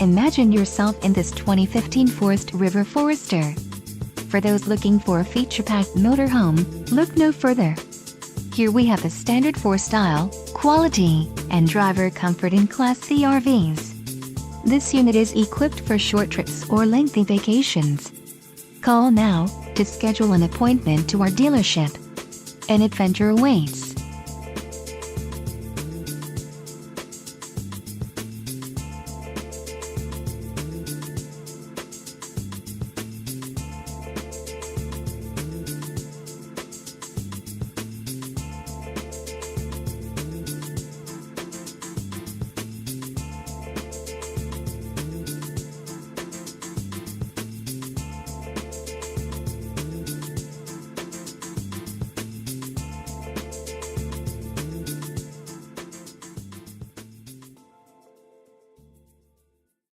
Imagine yourself in this 2015 Forest River Forester. For those looking for a feature-packed motorhome, look no further. Here we have the standard for style, quality, and driver comfort in Class C RVs. This unit is equipped for short trips or lengthy vacations. Call now to schedule an appointment to our dealership. An adventure awaits.